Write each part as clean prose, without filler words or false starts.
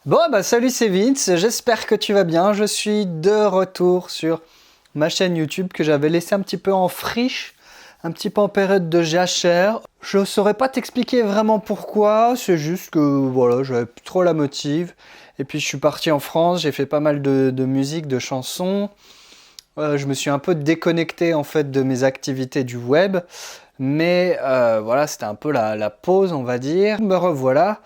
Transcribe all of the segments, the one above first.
Bon, bah salut, c'est Vince, j'espère que tu vas bien. Je suis de retour sur ma chaîne YouTube que j'avais laissé un petit peu en friche, un petit peu en période de jachère. Je ne saurais pas t'expliquer vraiment pourquoi, c'est juste que voilà, j'avais plus trop la motive. Et puis je suis parti en France, j'ai fait pas mal de musique, de chansons. Je me suis un peu déconnecté en fait de mes activités du web. Mais voilà, c'était un peu la pause, on va dire. Me revoilà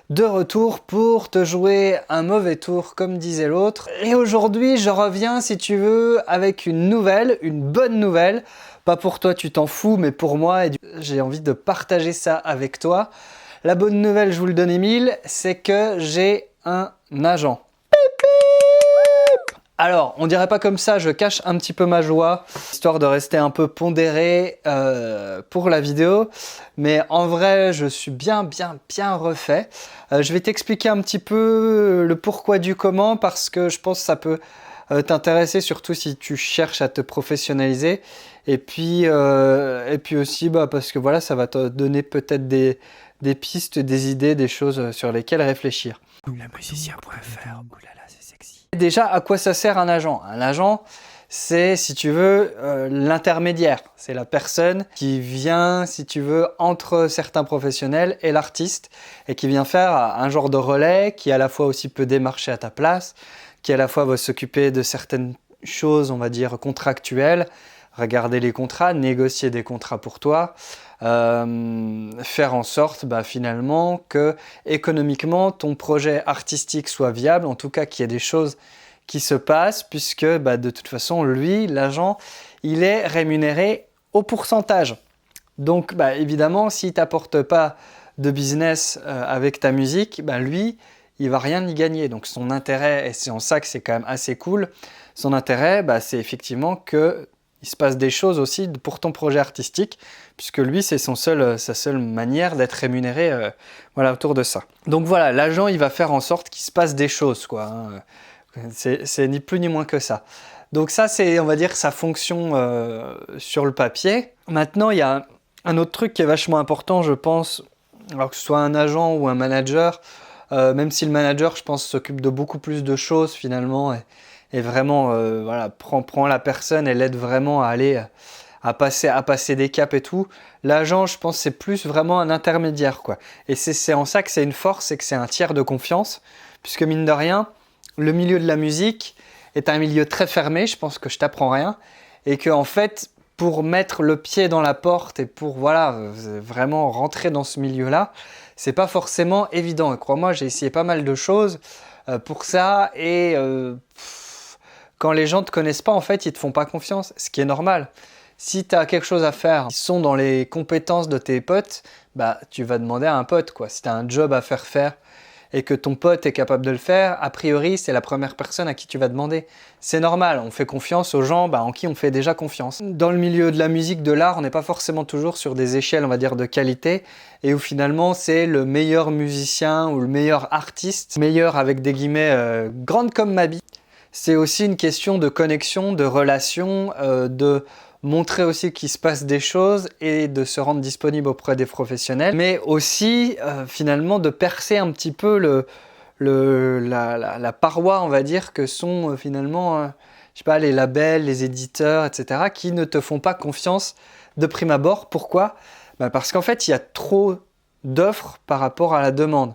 de retour pour te jouer un mauvais tour, comme disait l'autre. Et aujourd'hui, je reviens, si tu veux, avec une nouvelle, une bonne nouvelle. Pas pour toi, tu t'en fous, mais pour moi, et j'ai envie de partager ça avec toi. La bonne nouvelle, je vous le donne, Émile, c'est que j'ai un agent. Alors, on dirait pas comme ça, je cache un petit peu ma joie, histoire de rester un peu pondéré pour la vidéo. Mais en vrai, je suis bien refait. Je vais t'expliquer un petit peu le pourquoi du comment, parce que je pense que ça peut t'intéresser, surtout si tu cherches à te professionnaliser. Et puis aussi, parce que voilà, ça va te donner peut-être des pistes, des idées, des choses sur lesquelles réfléchir. Lamusicien.fr, oulala, c'est sexy. Déjà, à quoi ça sert un agent? Un agent, c'est, si tu veux, l'intermédiaire. C'est la personne qui vient, si tu veux, entre certains professionnels et l'artiste et qui vient faire un genre de relais qui à la fois aussi peut démarcher à ta place, qui à la fois va s'occuper de certaines choses, on va dire, contractuelles, regarder les contrats, négocier des contrats pour toi, faire en sorte finalement que économiquement ton projet artistique soit viable, en tout cas qu'il y ait des choses qui se passent, puisque de toute façon lui, l'agent, il est rémunéré au pourcentage. Donc évidemment, s'il ne t'apporte pas de business avec ta musique, lui, il va rien y gagner. Donc son intérêt, et c'est en ça que c'est quand même assez cool, son intérêt, c'est effectivement que il se passe des choses aussi pour ton projet artistique, puisque lui, c'est sa seule manière d'être rémunéré voilà, autour de ça. Donc voilà, l'agent, il va faire en sorte qu'il se passe des choses, quoi. C'est ni plus ni moins que ça. Donc ça, c'est, on va dire, sa fonction sur le papier. Maintenant, il y a un autre truc qui est vachement important, je pense, alors que ce soit un agent ou un manager, même si le manager, je pense, s'occupe de beaucoup plus de choses finalement, et vraiment voilà, prend la personne et l'aide vraiment à aller à passer des caps et tout. L'agent, je pense, c'est plus vraiment un intermédiaire, quoi. Et c'est en ça que c'est une force, c'est que c'est un tiers de confiance, puisque mine de rien, le milieu de la musique est un milieu très fermé, je pense que je t'apprends rien, et que en fait, pour mettre le pied dans la porte et pour voilà, vraiment rentrer dans ce milieu-là, c'est pas forcément évident. Et crois-moi, j'ai essayé pas mal de choses pour ça, et quand les gens ne te connaissent pas, en fait, ils ne te font pas confiance, ce qui est normal. Si tu as quelque chose à faire qui sont dans les compétences de tes potes, tu vas demander à un pote, quoi. Si tu as un job à faire et que ton pote est capable de le faire, a priori, c'est la première personne à qui tu vas demander. C'est normal, on fait confiance aux gens en qui on fait déjà confiance. Dans le milieu de la musique, de l'art, on n'est pas forcément toujours sur des échelles, on va dire, de qualité, et où finalement, c'est le meilleur musicien ou le meilleur artiste, meilleur avec des guillemets grande comme ma bite. C'est aussi une question de connexion, de relation, de montrer aussi qu'il se passe des choses et de se rendre disponible auprès des professionnels, mais aussi finalement de percer un petit peu la paroi, on va dire, que sont finalement je sais pas, les labels, les éditeurs, etc., qui ne te font pas confiance de prime abord. Pourquoi? Parce qu'en fait, il y a trop d'offres par rapport à la demande.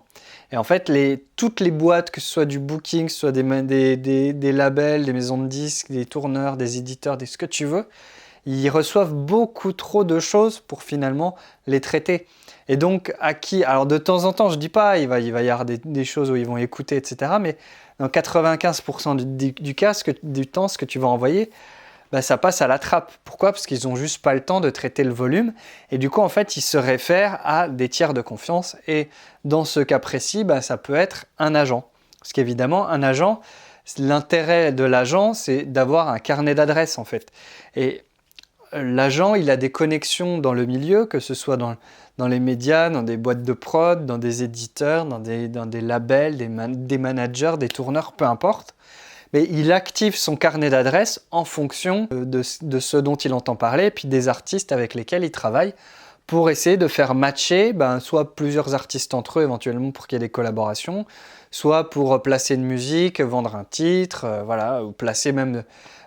Et en fait, toutes les boîtes, que ce soit du booking, que ce soit des labels, des maisons de disques, des tourneurs, des éditeurs, ce que tu veux, ils reçoivent beaucoup trop de choses pour finalement les traiter. Et donc, à qui? Alors, de temps en temps, je dis pas, il va y avoir des choses où ils vont écouter, etc. Mais dans 95% du cas, du temps, ce que tu vas envoyer, ça passe à la trappe. Pourquoi? Parce qu'ils n'ont juste pas le temps de traiter le volume. Et du coup, en fait, ils se réfèrent à des tiers de confiance. Et dans ce cas précis, ça peut être un agent. Parce qu'évidemment, un agent, l'intérêt de l'agent, c'est d'avoir un carnet d'adresses, en fait. Et l'agent, il a des connexions dans le milieu, que ce soit dans les médias, dans des boîtes de prod, dans des éditeurs, dans des labels, des managers, des tourneurs, peu importe. Mais il active son carnet d'adresses en fonction de ce dont il entend parler, puis des artistes avec lesquels il travaille, pour essayer de faire matcher soit plusieurs artistes entre eux éventuellement pour qu'il y ait des collaborations, soit pour placer une musique, vendre un titre, voilà, ou placer même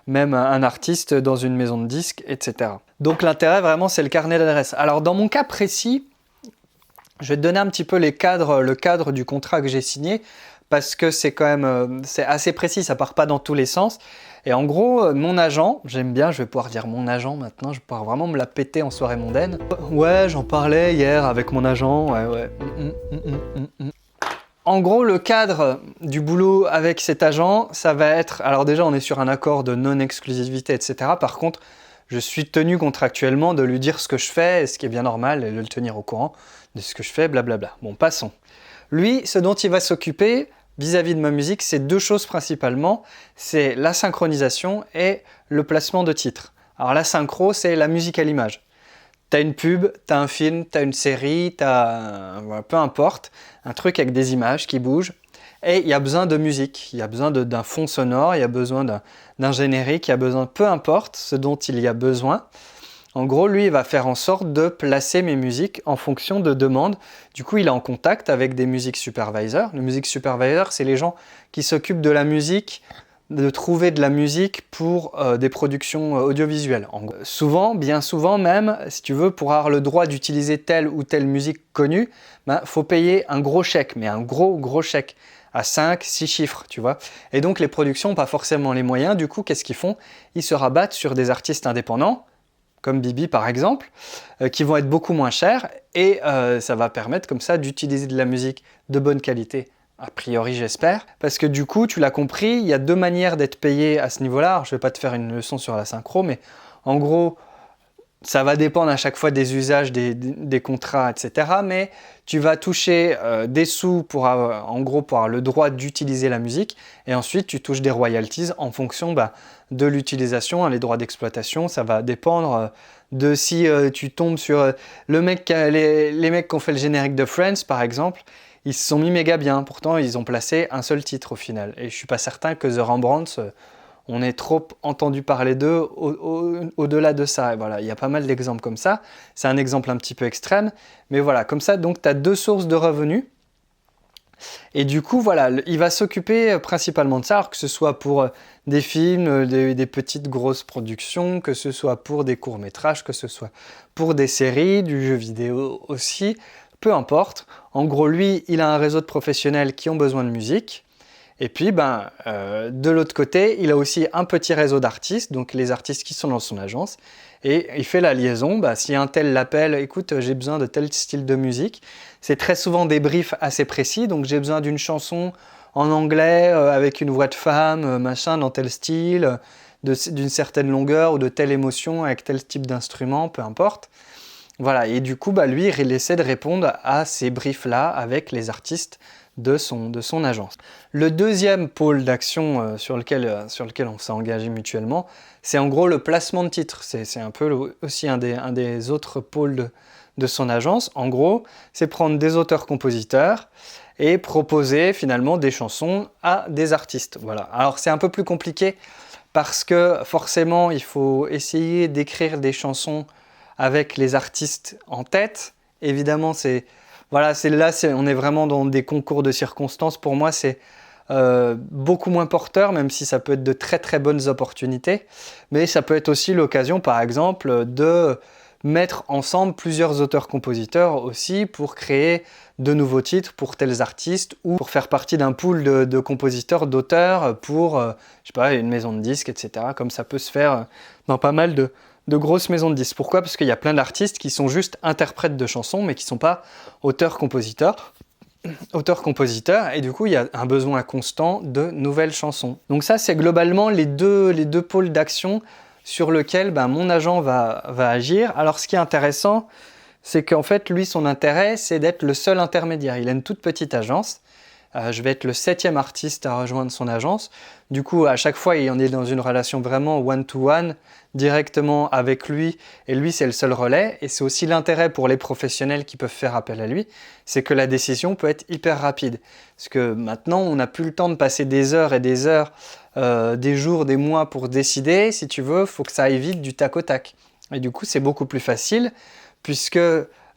un artiste dans une maison de disques, etc. Donc l'intérêt vraiment c'est le carnet d'adresses. Alors dans mon cas précis, je vais te donner un petit peu le cadre du contrat que j'ai signé, parce que c'est quand même c'est assez précis, ça part pas dans tous les sens. Et en gros, mon agent, j'aime bien, je vais pouvoir dire mon agent maintenant, je vais pouvoir vraiment me la péter en soirée mondaine. Ouais, j'en parlais hier avec mon agent, ouais. En gros, le cadre du boulot avec cet agent, ça va être... Alors déjà, on est sur un accord de non-exclusivité, etc. Par contre, je suis tenu contractuellement de lui dire ce que je fais, ce qui est bien normal, et de le tenir au courant de ce que je fais, blablabla. Bon, passons. Lui, ce dont il va s'occuper vis-à-vis de ma musique, c'est deux choses principalement. C'est la synchronisation et le placement de titres. Alors la synchro, c'est la musique à l'image. T'as une pub, t'as un film, t'as une série, peu importe, un truc avec des images qui bougent. Et il y a besoin de musique, il y a besoin d'un fond sonore, il y a besoin d'un générique, il y a besoin, peu importe ce dont il y a besoin. En gros, lui, il va faire en sorte de placer mes musiques en fonction de demandes. Du coup, il est en contact avec des music supervisors. Les music supervisors, c'est les gens qui s'occupent de la musique, de trouver de la musique pour des productions audiovisuelles. Souvent, bien souvent même, si tu veux, pour avoir le droit d'utiliser telle ou telle musique connue, faut payer un gros chèque, mais un gros chèque à 5, 6 chiffres, tu vois. Et donc, les productions n'ont pas forcément les moyens. Du coup, qu'est-ce qu'ils font? Ils se rabattent sur des artistes indépendants, comme Bibi par exemple, qui vont être beaucoup moins chers et ça va permettre comme ça d'utiliser de la musique de bonne qualité, a priori j'espère, parce que du coup, tu l'as compris, il y a deux manières d'être payé à ce niveau-là. Alors, je ne vais pas te faire une leçon sur la synchro, mais en gros, ça va dépendre à chaque fois des usages, des contrats, etc. Mais tu vas toucher des sous pour en gros pour avoir le droit d'utiliser la musique et ensuite tu touches des royalties en fonction de l'utilisation, les droits d'exploitation. Ça va dépendre de si tu tombes sur les mecs qui ont fait le générique de Friends par exemple. Ils se sont mis méga bien, pourtant ils ont placé un seul titre au final. Et je suis pas certain que The Rembrandts, on ait trop entendu parler d'eux au-delà de ça. Et voilà, il y a pas mal d'exemples comme ça. C'est un exemple un petit peu extrême, mais voilà, comme ça, donc tu as deux sources de revenus. Et du coup, voilà, il va s'occuper principalement de ça, alors que ce soit pour des films, des petites grosses productions, que ce soit pour des courts-métrages, que ce soit pour des séries, du jeu vidéo aussi, peu importe. En gros, lui, il a un réseau de professionnels qui ont besoin de musique. Et puis, de l'autre côté, il a aussi un petit réseau d'artistes, donc les artistes qui sont dans son agence, et il fait la liaison. Si un tel l'appelle, écoute, j'ai besoin de tel style de musique, c'est très souvent des briefs assez précis, donc j'ai besoin d'une chanson en anglais avec une voix de femme, machin, dans tel style, d'une certaine longueur ou de telle émotion avec tel type d'instrument, peu importe. Voilà, et du coup, lui, il essaie de répondre à ces briefs-là avec les artistes de son agence. Le deuxième pôle d'action sur lequel on s'est engagé mutuellement, c'est en gros le placement de titres. C'est un peu aussi un des autres pôles de son agence. En gros, c'est prendre des auteurs-compositeurs et proposer finalement des chansons à des artistes. Voilà. Alors c'est un peu plus compliqué parce que forcément, il faut essayer d'écrire des chansons avec les artistes en tête. Évidemment, on est vraiment dans des concours de circonstances. Pour moi, c'est beaucoup moins porteur, même si ça peut être de très très bonnes opportunités. Mais ça peut être aussi l'occasion, par exemple, de mettre ensemble plusieurs auteurs-compositeurs aussi pour créer de nouveaux titres pour tels artistes ou pour faire partie d'un pool de compositeurs, d'auteurs pour, je sais pas, une maison de disques, etc. Comme ça peut se faire dans pas mal de grosses maisons de disques. Pourquoi? Parce qu'il y a plein d'artistes qui sont juste interprètes de chansons, mais qui ne sont pas auteurs-compositeurs, et du coup, il y a un besoin constant de nouvelles chansons. Donc ça, c'est globalement les deux pôles d'action sur lesquels mon agent va agir. Alors, ce qui est intéressant, c'est qu'en fait, lui, son intérêt, c'est d'être le seul intermédiaire. Il a une toute petite agence. Je vais être le 7e artiste à rejoindre son agence. Du coup, à chaque fois, on est dans une relation vraiment one-to-one, directement avec lui, et lui, c'est le seul relais. Et c'est aussi l'intérêt pour les professionnels qui peuvent faire appel à lui, c'est que la décision peut être hyper rapide. Parce que maintenant, on n'a plus le temps de passer des heures et des heures, des jours, des mois pour décider. Si tu veux, il faut que ça aille vite du tac au tac. Et du coup, c'est beaucoup plus facile puisque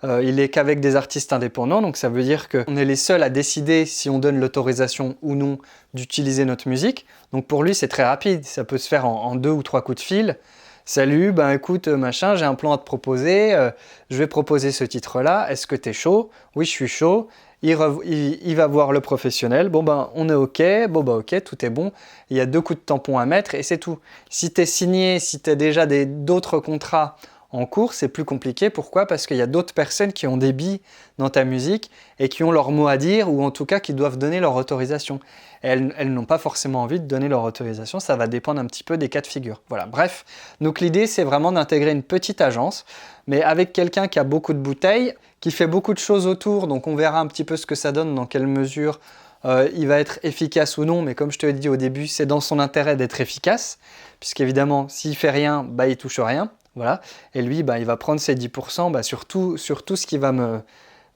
il est qu'avec des artistes indépendants. Donc ça veut dire qu'on est les seuls à décider si on donne l'autorisation ou non d'utiliser notre musique. Donc pour lui, c'est très rapide. Ça peut se faire en 2 ou 3 coups de fil. Salut, ben écoute, machin, j'ai un plan à te proposer. Je vais proposer ce titre-là. Est-ce que t'es chaud? Oui, je suis chaud. Il va voir le professionnel. Bon ben, on est OK. Bon ben OK, tout est bon. Il y a 2 coups de tampon à mettre et c'est tout. Si t'es signé, si t'as déjà d'autres contrats en cours, c'est plus compliqué. Pourquoi? Parce qu'il y a d'autres personnes qui ont des billes dans ta musique et qui ont leur mot à dire ou en tout cas qui doivent donner leur autorisation. Et elles n'ont pas forcément envie de donner leur autorisation. Ça va dépendre un petit peu des cas de figure. Voilà, bref. Donc l'idée, c'est vraiment d'intégrer une petite agence, mais avec quelqu'un qui a beaucoup de bouteilles, qui fait beaucoup de choses autour. Donc on verra un petit peu ce que ça donne, dans quelle mesure il va être efficace ou non. Mais comme je te l'ai dit au début, c'est dans son intérêt d'être efficace, puisqu'évidemment, s'il fait rien, bah, il touche rien. Voilà. Et lui, bah, il va prendre ses 10% sur tout ce qui va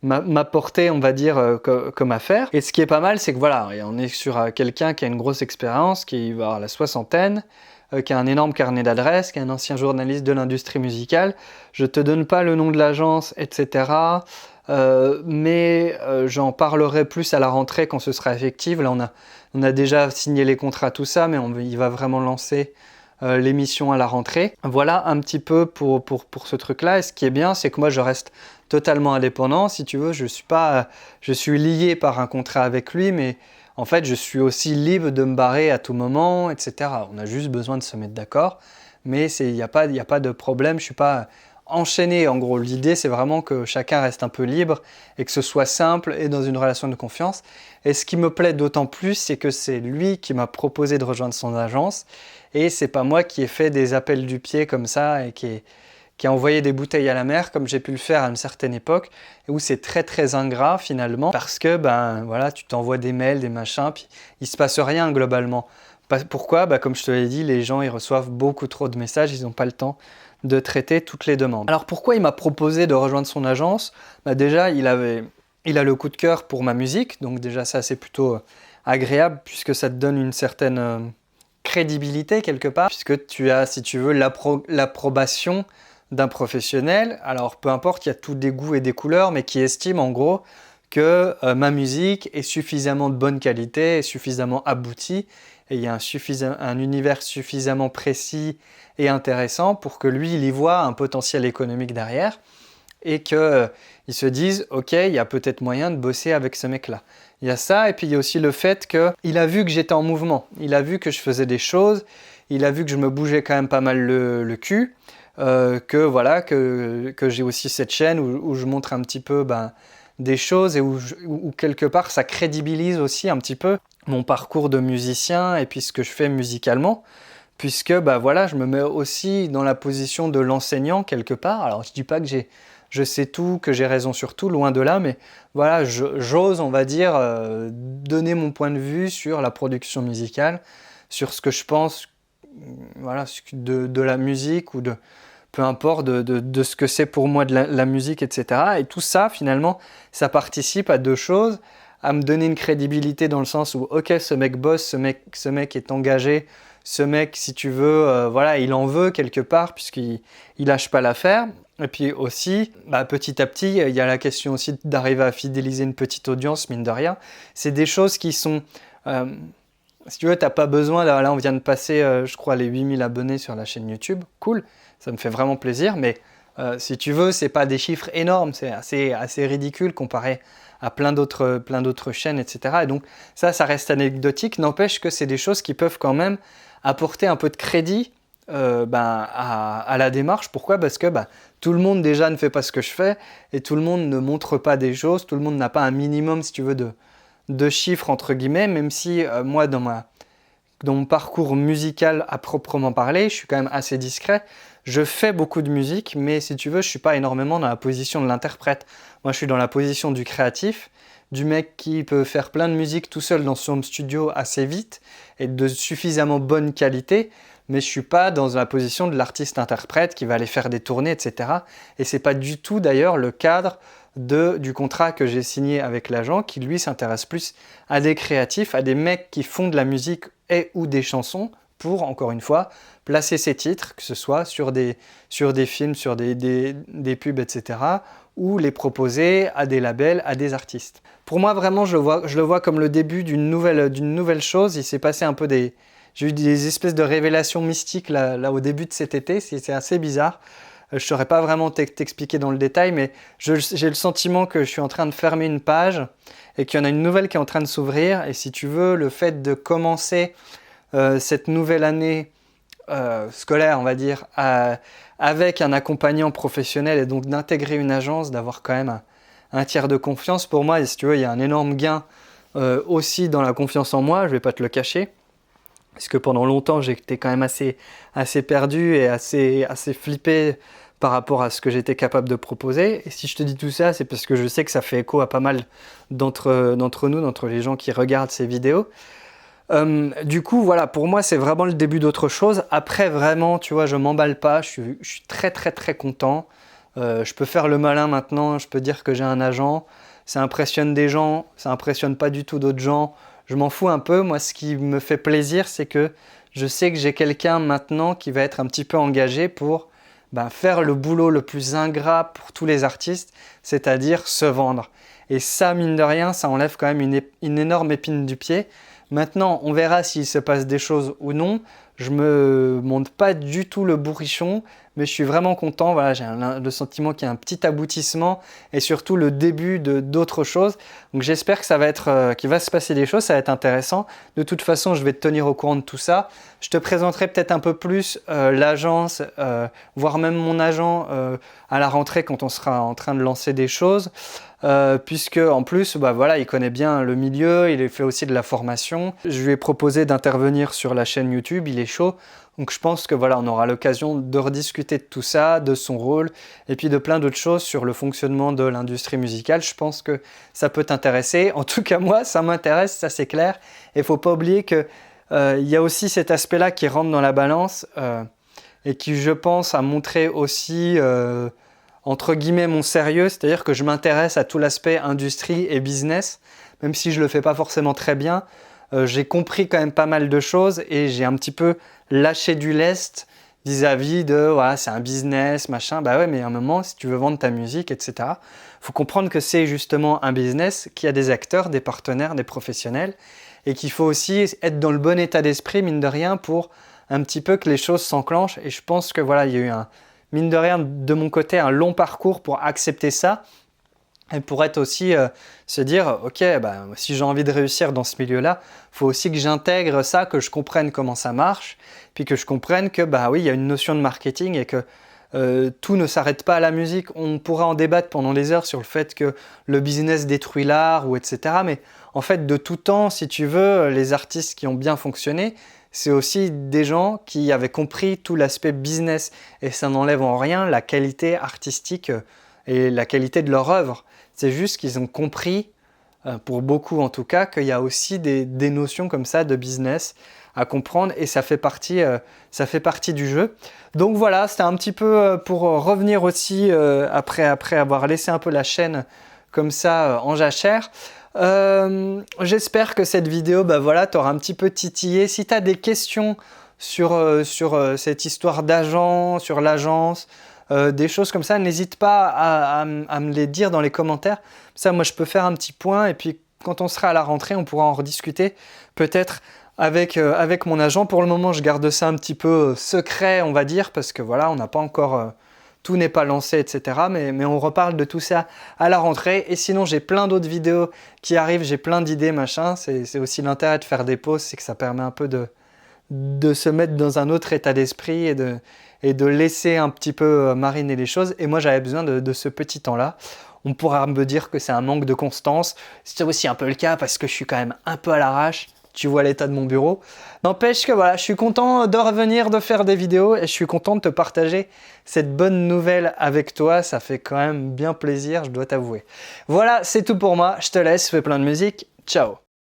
m'apporter, on va dire, comme affaire. Et ce qui est pas mal, c'est que voilà, on est sur quelqu'un qui a une grosse expérience, qui va avoir la soixantaine, qui a un énorme carnet d'adresses, qui est un ancien journaliste de l'industrie musicale. Je te donne pas le nom de l'agence, etc. Mais j'en parlerai plus à la rentrée quand ce sera effectif. Là, on a déjà signé les contrats, tout ça, mais il va vraiment lancer l'émission à la rentrée. Voilà un petit peu pour ce truc-là. Et ce qui est bien, c'est que moi, je reste totalement indépendant. Si tu veux, je suis lié par un contrat avec lui, mais en fait, je suis aussi libre de me barrer à tout moment, etc. On a juste besoin de se mettre d'accord, mais il n'y a pas de problème. Je ne suis pas enchaîné. En gros, l'idée, c'est vraiment que chacun reste un peu libre et que ce soit simple et dans une relation de confiance. Et ce qui me plaît d'autant plus, c'est que c'est lui qui m'a proposé de rejoindre son agence et c'est pas moi qui ai fait des appels du pied comme ça et qui a envoyé des bouteilles à la mer comme j'ai pu le faire à une certaine époque et où c'est très très ingrat finalement parce que ben voilà, tu t'envoies des mails, des machins, puis il se passe rien globalement. Pourquoi? Comme je te l'ai dit, les gens ils reçoivent beaucoup trop de messages, ils n'ont pas le temps de traiter toutes les demandes. Alors pourquoi il m'a proposé de rejoindre son agence? Déjà, il a le coup de cœur pour ma musique, donc déjà ça c'est plutôt agréable puisque ça te donne une certaine crédibilité quelque part, puisque tu as, si tu veux, l'approbation d'un professionnel. Alors peu importe, il y a tous des goûts et des couleurs, mais qui estime en gros que ma musique est suffisamment de bonne qualité, est suffisamment aboutie, et il y a un univers suffisamment précis et intéressant pour que lui, il y voit un potentiel économique derrière et qu'il se dise « Ok, il y a peut-être moyen de bosser avec ce mec-là ». Il y a ça, et puis il y a aussi le fait qu'il a vu que j'étais en mouvement, il a vu que je faisais des choses, il a vu que je me bougeais quand même pas mal le cul, que j'ai aussi cette chaîne où je montre un petit peu des choses et où quelque part ça crédibilise aussi un petit peu mon parcours de musicien et puis ce que je fais musicalement, puisque voilà, je me mets aussi dans la position de l'enseignant quelque part. Alors je dis pas que je sais tout, que j'ai raison sur tout, loin de là, mais voilà, j'ose, on va dire, donner mon point de vue sur la production musicale, sur ce que je pense, voilà, de la musique ou peu importe, de ce que c'est pour moi de la musique, etc. Et tout ça, finalement, ça participe à deux choses, à me donner une crédibilité dans le sens où, ok, ce mec bosse, ce mec est engagé, ce mec, si tu veux, voilà, il en veut quelque part, puisqu'il lâche pas l'affaire. Et puis aussi, petit à petit, il y a la question aussi d'arriver à fidéliser une petite audience, mine de rien. C'est des choses qui sont... si tu veux, t'as pas besoin... Là, on vient de passer, je crois, les 8000 abonnés sur la chaîne YouTube. Cool, ça me fait vraiment plaisir. Mais si tu veux, c'est pas des chiffres énormes. C'est assez ridicule comparé à plein d'autres chaînes, etc. Et donc, ça reste anecdotique. N'empêche que c'est des choses qui peuvent quand même apporter un peu de crédit à la démarche. Pourquoi? Parce que tout le monde déjà ne fait pas ce que je fais et tout le monde ne montre pas des choses, tout le monde n'a pas un minimum, si tu veux, de chiffres entre guillemets, même si moi dans mon parcours musical à proprement parler, je suis quand même assez discret. Je fais beaucoup de musique, mais si tu veux, je suis pas énormément dans la position de l'interprète. Moi, je suis dans la position du créatif, du mec qui peut faire plein de musique tout seul dans son studio assez vite et de suffisamment bonne qualité, mais je suis pas dans la position de l'artiste-interprète qui va aller faire des tournées, etc. Et c'est pas du tout d'ailleurs le cadre du contrat que j'ai signé avec l'agent, qui lui s'intéresse plus à des créatifs, à des mecs qui font de la musique et ou des chansons pour, encore une fois, placer ces titres, que ce soit sur des films, sur des pubs, etc., ou les proposer à des labels, à des artistes. Pour moi, vraiment, je le vois comme le début d'une nouvelle chose. Il s'est passé un peu j'ai eu des espèces de révélations mystiques là au début de cet été, c'est assez bizarre. Je ne saurais pas vraiment t'expliquer dans le détail, mais j'ai le sentiment que je suis en train de fermer une page et qu'il y en a une nouvelle qui est en train de s'ouvrir. Et si tu veux, le fait de commencer cette nouvelle année scolaire, on va dire, avec un accompagnant professionnel et donc d'intégrer une agence, d'avoir quand même un tiers de confiance, pour moi, et si tu veux, il y a un énorme gain aussi dans la confiance en moi, je ne vais pas te le cacher. Parce que pendant longtemps, j'étais quand même assez perdu et assez flippé par rapport à ce que j'étais capable de proposer. Et si je te dis tout ça, c'est parce que je sais que ça fait écho à pas mal d'entre nous, d'entre les gens qui regardent ces vidéos. Du coup, voilà, pour moi, c'est vraiment le début d'autre chose. Après, vraiment, tu vois, je m'emballe pas. Je suis très content. Je peux faire le malin maintenant. Je peux dire que j'ai un agent. Ça impressionne des gens. Ça impressionne pas du tout d'autres gens. Je m'en fous un peu. Moi, ce qui me fait plaisir, c'est que je sais que j'ai quelqu'un maintenant qui va être un petit peu engagé pour faire le boulot le plus ingrat pour tous les artistes, c'est-à-dire se vendre. Et ça, mine de rien, ça enlève quand même une énorme épine du pied. Maintenant, on verra s'il se passe des choses ou non. Je me monte pas du tout le bourrichon, mais je suis vraiment content. Voilà, j'ai le sentiment qu'il y a un petit aboutissement et surtout le début d'autres choses. Donc j'espère que qu'il va se passer des choses, ça va être intéressant. De toute façon, je vais te tenir au courant de tout ça. Je te présenterai peut-être un peu plus l'agence, voire même mon agent à la rentrée quand on sera en train de lancer des choses. Puisque en plus, voilà, il connaît bien le milieu, il fait aussi de la formation. Je lui ai proposé d'intervenir sur la chaîne YouTube, il est chaud. Donc je pense que voilà, on aura l'occasion de rediscuter de tout ça, de son rôle, et puis de plein d'autres choses sur le fonctionnement de l'industrie musicale. Je pense que ça peut t'intéresser. En tout cas, moi, ça m'intéresse, ça c'est clair. Et il ne faut pas oublier qu'il y a aussi cet aspect-là qui rentre dans la balance et qui, je pense, a montré aussi entre guillemets mon sérieux, c'est-à-dire que je m'intéresse à tout l'aspect industrie et business, même si je ne le fais pas forcément très bien. J'ai compris quand même pas mal de choses et j'ai un petit peu lâché du lest vis-à-vis de voilà, c'est un business, machin. Bah ouais, mais à un moment, si tu veux vendre ta musique, etc., faut comprendre que c'est justement un business qui a des acteurs, des partenaires, des professionnels et qu'il faut aussi être dans le bon état d'esprit, mine de rien, pour un petit peu que les choses s'enclenchent. Et je pense que voilà, il y a eu mine de rien, de mon côté, un long parcours pour accepter ça et pour être aussi se dire, ok, si j'ai envie de réussir dans ce milieu-là, il faut aussi que j'intègre ça, que je comprenne comment ça marche, puis que je comprenne que oui, il y a une notion de marketing et que tout ne s'arrête pas à la musique. On pourra en débattre pendant des heures sur le fait que le business détruit l'art ou etc. Mais en fait, de tout temps, si tu veux, les artistes qui ont bien fonctionné, c'est aussi des gens qui avaient compris tout l'aspect business et ça n'enlève en rien la qualité artistique et la qualité de leur œuvre. C'est juste qu'ils ont compris, pour beaucoup en tout cas, qu'il y a aussi des notions comme ça de business à comprendre et ça fait partie du jeu. Donc voilà, c'était un petit peu pour revenir aussi après avoir laissé un peu la chaîne comme ça en jachère. J'espère que cette vidéo t'aura un petit peu titillé. Si tu as des questions sur cette histoire d'agent, sur l'agence, des choses comme ça, n'hésite pas à me les dire dans les commentaires. Ça, moi, je peux faire un petit point et puis quand on sera à la rentrée, on pourra en rediscuter peut-être avec mon agent. Pour le moment, je garde ça un petit peu secret, on va dire, parce que voilà, on n'a pas encore... tout n'est pas lancé, etc. Mais on reparle de tout ça à la rentrée. Et sinon, j'ai plein d'autres vidéos qui arrivent, j'ai plein d'idées, machin. C'est aussi l'intérêt de faire des pauses, c'est que ça permet un peu de se mettre dans un autre état d'esprit et de laisser un petit peu mariner les choses. Et moi, j'avais besoin de ce petit temps-là. On pourra me dire que c'est un manque de constance. C'est aussi un peu le cas parce que je suis quand même un peu à l'arrache. Tu vois l'état de mon bureau. N'empêche que voilà, je suis content de revenir, de faire des vidéos et je suis content de te partager cette bonne nouvelle avec toi. Ça fait quand même bien plaisir, je dois t'avouer. Voilà, c'est tout pour moi. Je te laisse, fais plein de musique. Ciao!